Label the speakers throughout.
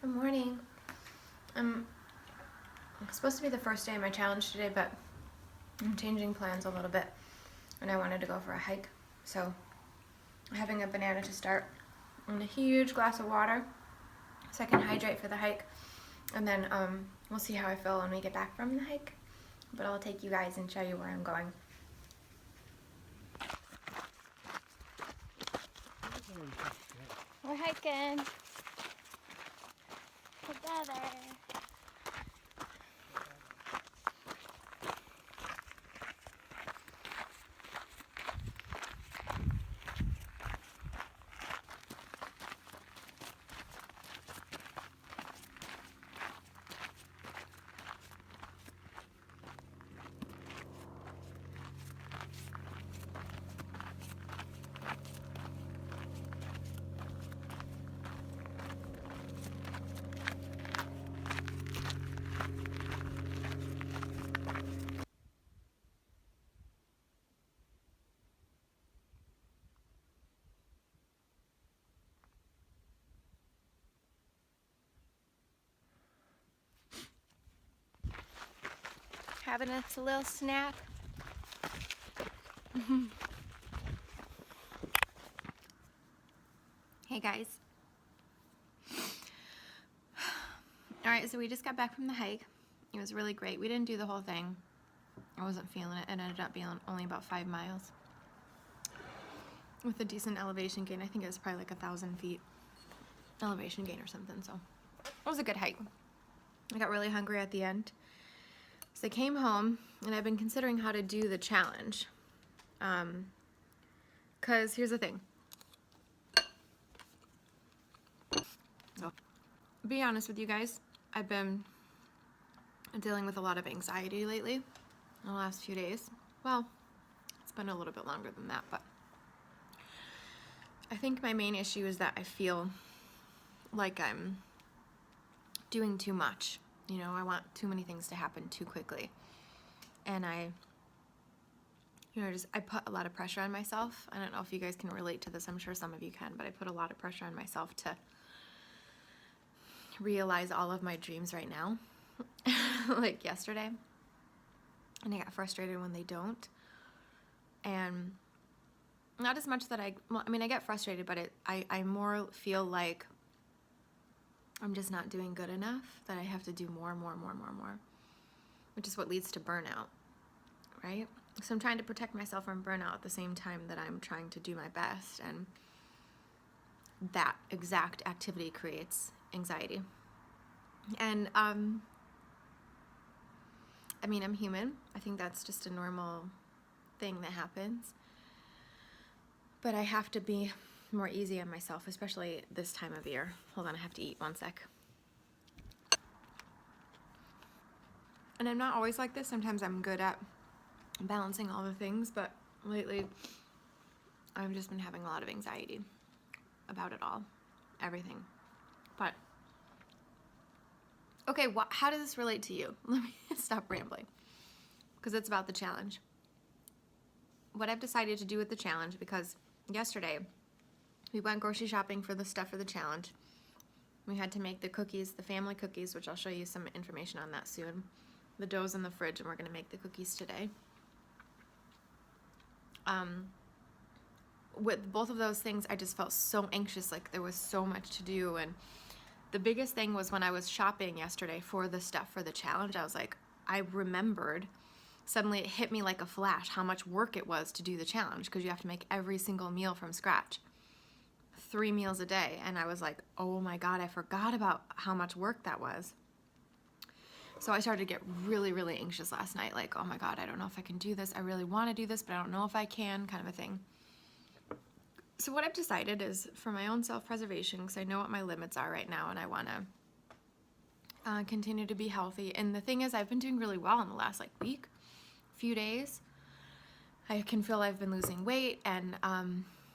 Speaker 1: Good morning. It's supposed to be the first day of my challenge today, but I'm changing plans a little bit, and I wanted to go for a hike. So I'm having a banana to start and a huge glass of water so I can hydrate for the hike, and then we'll see how I feel when we get back from the hike, but I'll take you guys and show you where I'm going. We're hiking together. Having us a little snack. Hey guys. Alright, so we just got back from the hike. It was really great. We didn't do the whole thing. I wasn't feeling it. It ended up being only about 5 miles. With a decent elevation gain. I think it was probably like 1,000 feet elevation gain or something. So it was a good hike. I got really hungry at the end. So I came home, and I've been considering how to do the challenge. Because here's the thing. So, be honest with you guys, I've been dealing with a lot of anxiety lately in the last few days. Well, it's been a little bit longer than that, but I think my main issue is that I feel like I'm doing too much. You know, I want too many things to happen too quickly. And I put a lot of pressure on myself. I don't know if you guys can relate to this. I'm sure some of you can, but I put a lot of pressure on myself to realize all of my dreams right now. Like yesterday. And I got frustrated when they don't. And not as much that I get frustrated, but I more feel like I'm just not doing good enough, that I have to do more, which is what leads to burnout, right? So I'm trying to protect myself from burnout at the same time that I'm trying to do my best, and that exact activity creates anxiety. And I'm human. I think that's just a normal thing that happens. But I have to be more easy on myself, especially this time of year. Hold on, I have to eat 1 sec. And I'm not always like this. Sometimes I'm good at balancing all the things, but lately I've just been having a lot of anxiety about it all, everything. But okay, how does this relate to you? Let me stop rambling, because it's about the challenge. What I've decided to do with the challenge, because yesterday we went grocery shopping for the stuff for the challenge. We had to make the cookies, the family cookies, which I'll show you some information on that soon. The dough's in the fridge, and we're going to make the cookies today. With both of those things, I just felt so anxious, like there was so much to do. And the biggest thing was when I was shopping yesterday for the stuff for the challenge, I was like, I remembered, suddenly it hit me like a flash how much work it was to do the challenge, because you have to make every single meal from scratch. 3 meals a day. And I was like, oh my God, I forgot about how much work that was. So I started to get really, really anxious last night. Like, oh my God, I don't know if I can do this. I really want to do this, but I don't know if I can, kind of a thing. So what I've decided is, for my own self-preservation, because I know what my limits are right now, and I want to continue to be healthy. And the thing is, I've been doing really well in the last few days. I can feel I've been losing weight, and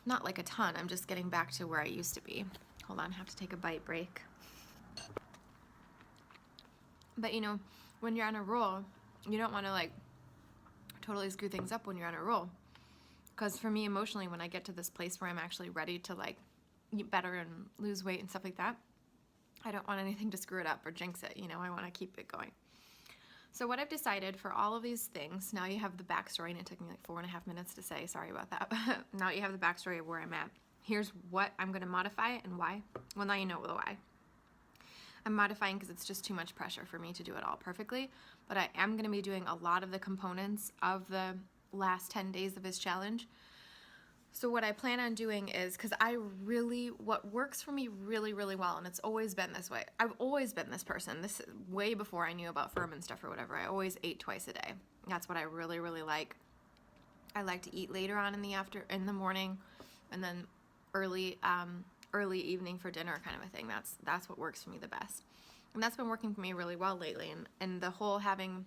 Speaker 1: not like a ton. I'm just getting back to where I used to be. Hold on, I have to take a bite break. But you know, when you're on a roll, you don't want to like totally screw things up when you're on a roll. Because for me, emotionally, when I get to this place where I'm actually ready to like eat better and lose weight and stuff like that, I don't want anything to screw it up or jinx it, you know, I want to keep it going. So what I've decided for all of these things, now you have the backstory, and it took me like 4.5 minutes to say, sorry about that. Now you have the backstory of where I'm at. Here's what I'm going to modify and why. Well, now you know the why. I'm modifying because it's just too much pressure for me to do it all perfectly, but I am going to be doing a lot of the components of the last 10 days of his challenge. So what I plan on doing is, because what works for me really, really well, and it's always been this way. I've always been this person. This way before I knew about Fuhrman stuff or whatever. I always ate twice a day. That's what I really, really like. I like to eat later on in the morning, and then early evening for dinner, kind of a thing. That's what works for me the best, and that's been working for me really well lately. And the whole having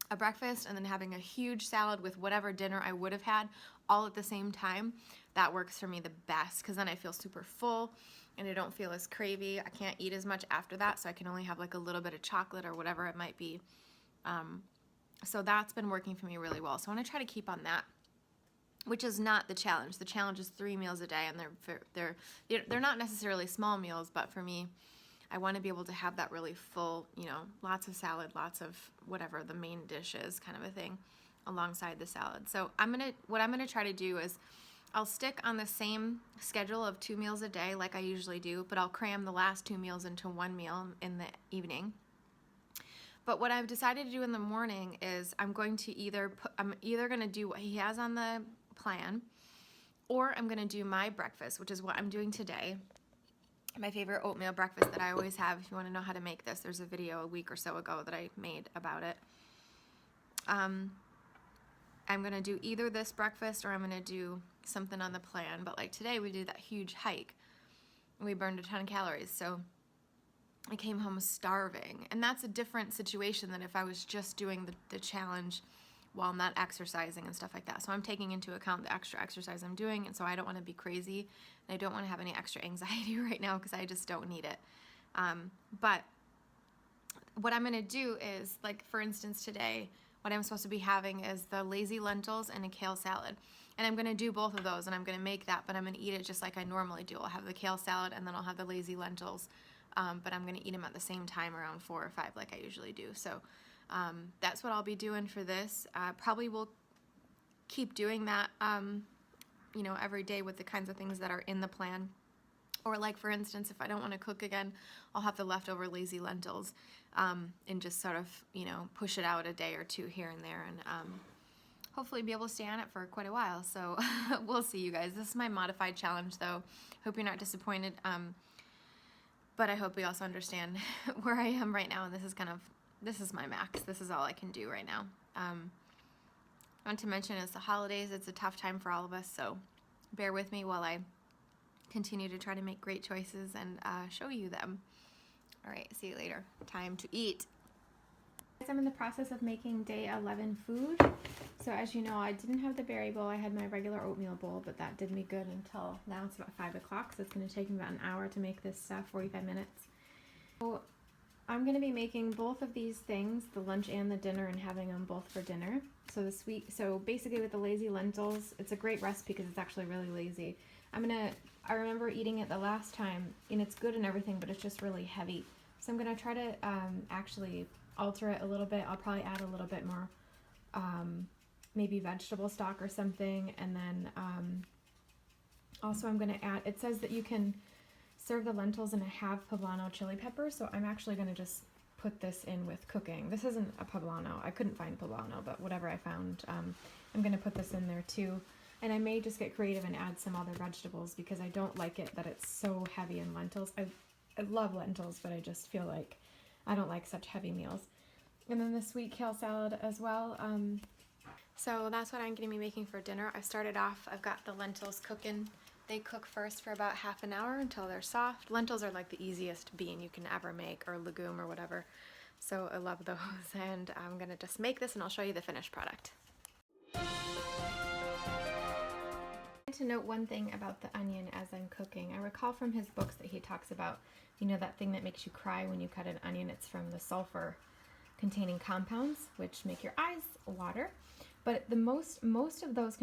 Speaker 1: a breakfast and then having a huge salad with whatever dinner I would have had all at the same time, that works for me the best, because then I feel super full and I don't feel as cravey. I can't eat as much after that, so I can only have like a little bit of chocolate or whatever it might be. So that's been working for me really well. So I want to try to keep on that, which is not the challenge. The challenge is 3 meals a day, and they're not necessarily small meals, but for me, I want to be able to have that really full, you know, lots of salad, lots of whatever the main dish is, kind of a thing, alongside the salad. So what I'm gonna try to do is I'll stick on the same schedule of 2 meals a day like I usually do, but I'll cram the last 2 meals into 1 meal in the evening. But what I've decided to do in the morning is I'm either gonna do what he has on the plan, or I'm gonna do my breakfast, which is what I'm doing today. My favorite oatmeal breakfast that I always have. If you want to know how to make this, there's a video a week or so ago that I made about it. I'm going to do either this breakfast or I'm going to do something on the plan. But like today we did that huge hike and we burned a ton of calories. So I came home starving. And that's a different situation than if I was just doing the challenge while I'm not exercising and stuff like that. So I'm taking into account the extra exercise I'm doing, and so I don't want to be crazy, and I don't want to have any extra anxiety right now because I just don't need it. But what I'm going to do is, like for instance today, what I'm supposed to be having is the lazy lentils and a kale salad. And I'm going to do both of those, and I'm going to make that, but I'm going to eat it just like I normally do. I'll have the kale salad, and then I'll have the lazy lentils, but I'm going to eat them at the same time around 4 or 5 like I usually do. So that's what I'll be doing for this. Probably will keep doing that, you know, every day with the kinds of things that are in the plan. Or like, for instance, if I don't want to cook again, I'll have the leftover lazy lentils and just sort of, you know, push it out a day or 2 here and there, and hopefully be able to stay on it for quite a while. So we'll see, you guys. This is my modified challenge, though. Hope you're not disappointed. But I hope we also understand where I am right now, and this is my max. This is all I can do right now. I want to mention it's the holidays. It's a tough time for all of us, so bear with me while I continue to try to make great choices and show you them. All right, see you later. Time to eat. I'm in the process of making day 11 food. So as you know, I didn't have the berry bowl. I had my regular oatmeal bowl, but that did me good until now. It's about 5 o'clock, so it's going to take me about an hour to make this stuff, 45 minutes. So I'm going to be making both of these things, the lunch and the dinner, and having them both for dinner. So basically with the lazy lentils, it's a great recipe because it's actually really lazy. I remember eating it the last time, and it's good and everything, but it's just really heavy. So I'm going to try to actually alter it a little bit. I'll probably add a little bit more, maybe vegetable stock or something, and then also I'm going to add, it says that you can serve the lentils in a half poblano chili pepper, so I'm actually going to just put this in with cooking. This isn't a poblano. I couldn't find poblano, but whatever I found, I'm going to put this in there too. And I may just get creative and add some other vegetables because I don't like it that it's so heavy in lentils. I love lentils, but I just feel like I don't like such heavy meals. And then the sweet kale salad as well. So that's what I'm going to be making for dinner. I've got the lentils cooking. They cook first for about half an hour until they're soft. Lentils are like the easiest bean you can ever make, or legume or whatever. So I love those, and I'm going to just make this and I'll show you the finished product. To note one thing about the onion as I'm cooking. I recall from his books that he talks about, you know, that thing that makes you cry when you cut an onion. It's from the sulfur containing compounds, which make your eyes water. But the most of those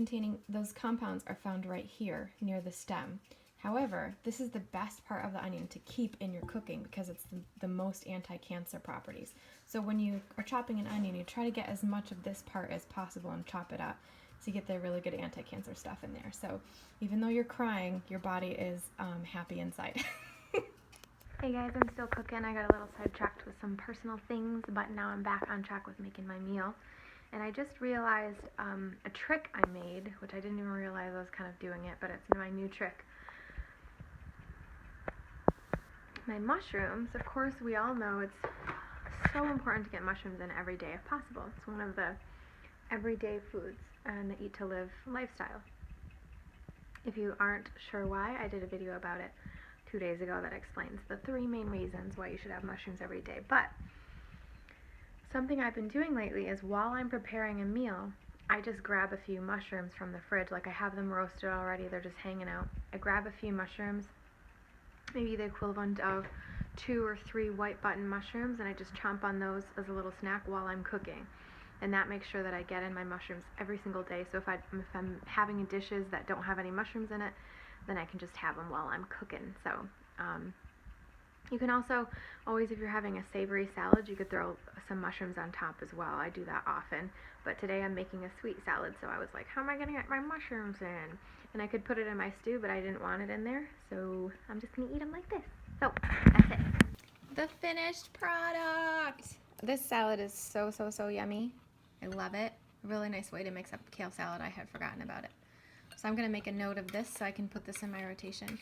Speaker 1: compounds are found right here near the stem. However, this is the best part of the onion to keep in your cooking because it's the most anti-cancer properties. So when you are chopping an onion, you try to get as much of this part as possible and chop it up so you get the really good anti-cancer stuff in there. So even though you're crying, your body is happy inside. Hey guys, I'm still cooking. I got a little sidetracked with some personal things, but now I'm back on track with making my meal. And I just realized a trick I made, which I didn't even realize I was kind of doing it, but it's my new trick. My mushrooms, of course, we all know it's so important to get mushrooms in every day if possible. It's one of the everyday foods and the eat to live lifestyle. If you aren't sure why, I did a video about it 2 days ago that explains the 3 main reasons why you should have mushrooms every day. But something I've been doing lately is while I'm preparing a meal, I just grab a few mushrooms from the fridge. Like I have them roasted already, they're just hanging out. I grab a few mushrooms, maybe the equivalent of 2 or 3 white button mushrooms, and I just chomp on those as a little snack while I'm cooking. And that makes sure that I get in my mushrooms every single day. So if I'm having dishes that don't have any mushrooms in it, then I can just have them while I'm cooking. So you can also always, if you're having a savory salad, you could throw some mushrooms on top as well. I do that often. But today I'm making a sweet salad, so I was like, how am I going to get my mushrooms in? And I could put it in my stew, but I didn't want it in there, so I'm just going to eat them like this. So, that's it. The finished product! This salad is so, so, so yummy. I love it. A really nice way to mix up kale salad. I had forgotten about it. So I'm going to make a note of this so I can put this in my rotation.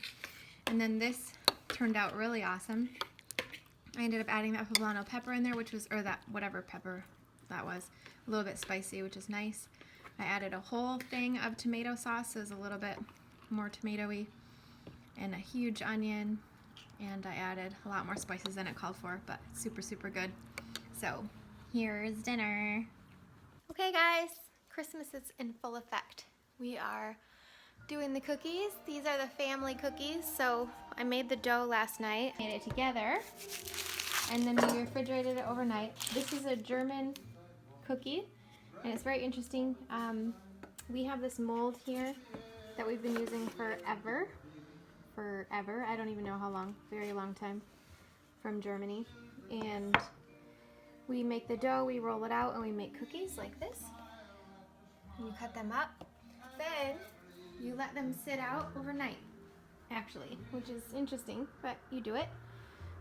Speaker 1: And then this turned out really awesome. I ended up adding that poblano pepper in there, which was, or that whatever pepper that was, a little bit spicy, which is nice. I added a whole thing of tomato sauce, so it's a little bit more tomatoey, and a huge onion, and I added a lot more spices than it called for, but super, super good. So here's dinner. Okay guys, Christmas is in full effect. We are doing the cookies. These are the family cookies. So I made the dough last night, made it together, and then we refrigerated it overnight. This is a German cookie, and it's very interesting. We have this mold here that we've been using forever. I don't even know how long, very long time, from Germany. And we make the dough, we roll it out, and we make cookies like this. And you cut them up. Then you let them sit out overnight, actually, which is interesting, but you do it.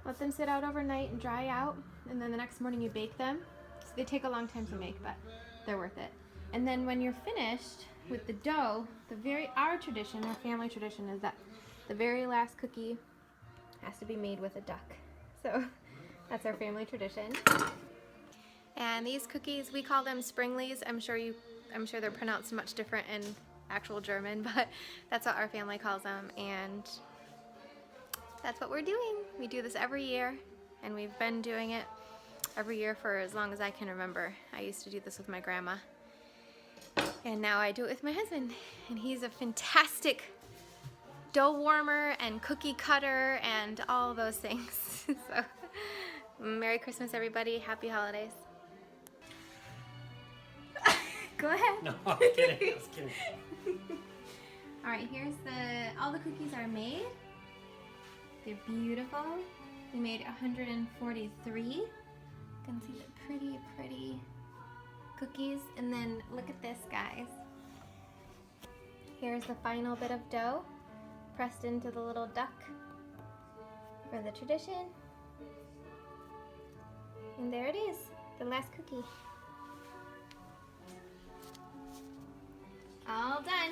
Speaker 1: Let them sit out overnight and dry out, and then the next morning you bake them. So they take a long time to make, but they're worth it. And then when you're finished with the dough, our tradition, our family tradition, is that the very last cookie has to be made with a duck. So that's our family tradition. And these cookies, we call them Springlies. I'm sure they're pronounced much different in actual German, but that's what our family calls them, and that's what we're doing. We do this every year, and we've been doing it every year for as long as I can remember. I used to do this with my grandma, and now I do it with my husband, and he's a fantastic dough warmer and cookie cutter and all those things. So, Merry Christmas, everybody. Happy holidays. Go ahead.
Speaker 2: No, I'm kidding. I was kidding.
Speaker 1: All right, all the cookies are made. They're beautiful. We made 143. You can see the pretty, pretty cookies. And then look at this, guys. Here's the final bit of dough pressed into the little duck for the tradition. And there it is, the last cookie. All done.